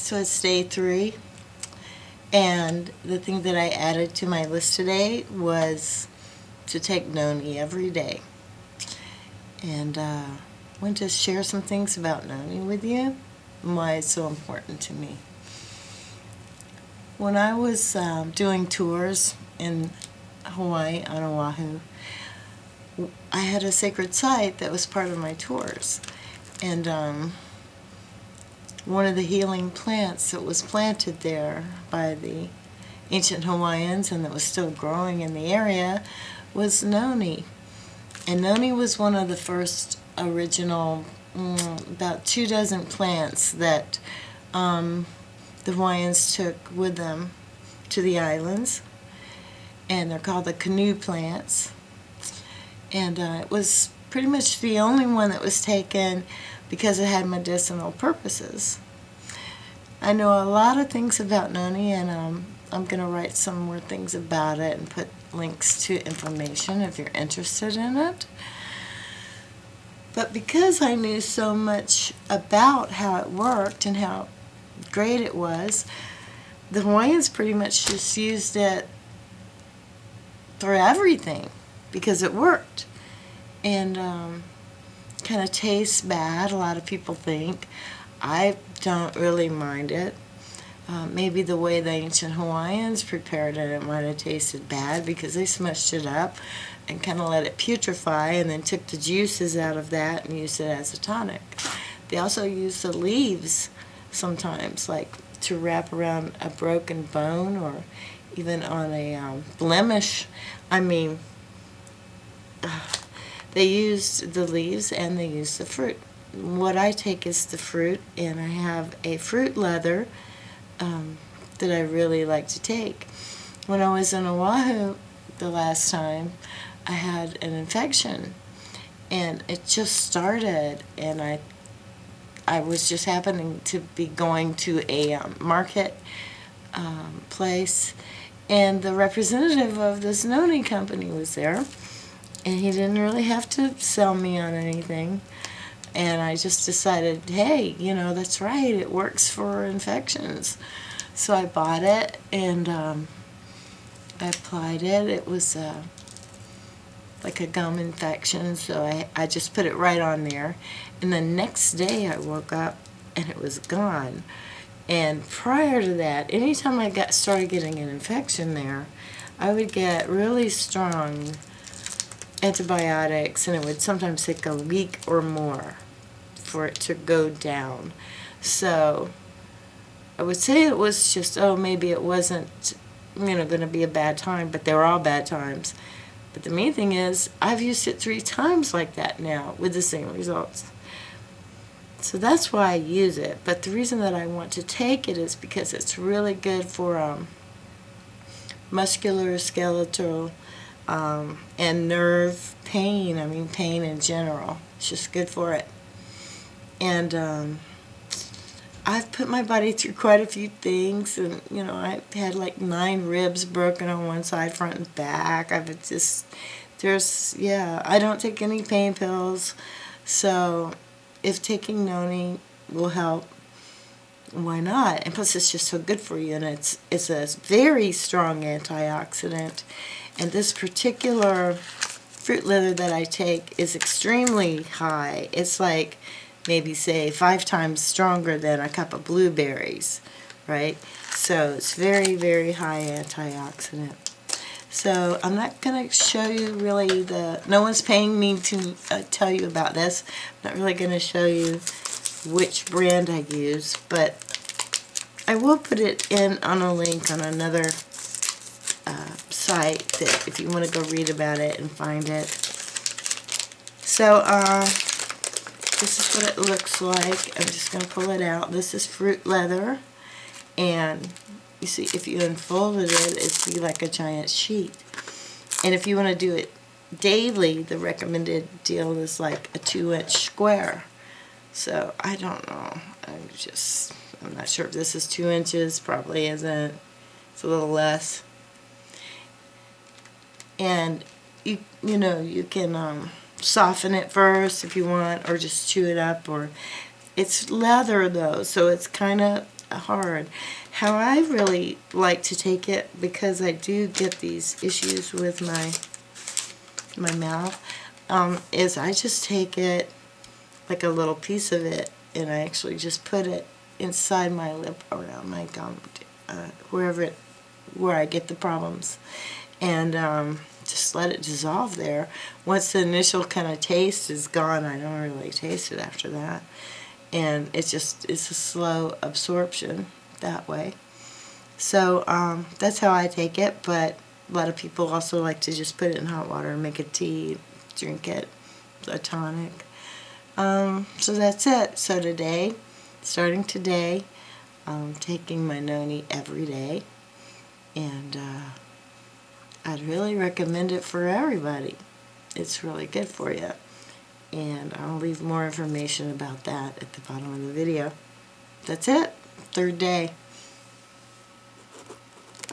So it's day 3, and the thing that I added to my list today was to take Noni every day. And I want to share some things about Noni with you and why it's so important to me. When I was doing tours in Hawaii, on Oahu, I had a sacred site that was part of my tours. And one of the healing plants that was planted there by the ancient Hawaiians and that was still growing in the area was Noni. And Noni was one of the first original, about 24 plants that the Hawaiians took with them to the islands. And they're called the Canoe plants. And it was pretty much the only one that was taken because it had medicinal purposes. I know a lot of things about Noni, and I'm going to write some more things about it and put links to information if you're interested in it. But because I knew so much about how it worked and how great it was, the Hawaiians pretty much just used it for everything because it worked. And kind of tastes bad, a lot of people think. I don't really mind it. Maybe the way the ancient Hawaiians prepared it, it might have tasted bad because they smushed it up and kind of let it putrefy and then took the juices out of that and used it as a tonic. They also use the leaves sometimes, like to wrap around a broken bone or even on a blemish. They used the leaves and they used the fruit. What I take is the fruit, and I have a fruit leather that I really like to take. When I was in Oahu the last time, I had an infection, and it just started, and I was just happening to be going to a market place, and the representative of this Noni company was there. And he didn't really have to sell me on anything. And I just decided, hey, that's right, it works for infections. So I bought it, and I applied it. It was like a gum infection, so I just put it right on there. And the next day I woke up, and it was gone. And prior to that, anytime I started getting an infection there, I would get really strong antibiotics, and it would sometimes take a week or more for it to go down. So I would say it was just, maybe it wasn't going to be a bad time, but they were all bad times. But the main thing is, I've used it 3 times like that now with the same results. So that's why I use it. But the reason that I want to take it is because it's really good for muscular, skeletal, and nerve pain. Pain in general. It's just good for it. And I've put my body through quite a few things, and I had like 9 ribs broken on one side, front and back. I don't take any pain pills, so if taking Noni will help, why not? And plus it's just so good for you, and it's a very strong antioxidant. And this particular fruit leather that I take is extremely high. It's like maybe say 5 times stronger than a cup of blueberries, right? So it's very, very high antioxidant. So I'm not going to show you really no one's paying me to tell you about this. I'm not really going to show you which brand I use, but I will put it in on a link on another site that if you want to go read about it and find it. So this is what it looks like. I'm just going to pull it out. This is fruit leather, and you see if you unfolded it, it'd be like a giant sheet. And if you want to do it daily, the recommended deal is like a 2-inch square. So I don't know. I'm not sure if this is 2 inches. Probably isn't. It's a little less. And you can soften it first if you want, or just chew it up. Or it's leather though, so it's kind of hard. How I really like to take it, because I do get these issues with my mouth, is I just take it, like a little piece of it, and I actually just put it inside my lip, around my gum, where I get the problems, and just let it dissolve there. Once the initial kind of taste is gone, I don't really taste it after that, and it's a slow absorption that way. So that's how I take it, but a lot of people also like to just put it in hot water and make a tea, drink it, a tonic. So that's it. So today, starting today, I'm taking my Noni every day, and I'd really recommend it for everybody. It's really good for you, and I'll leave more information about that at the bottom of the video. That's it. Third day.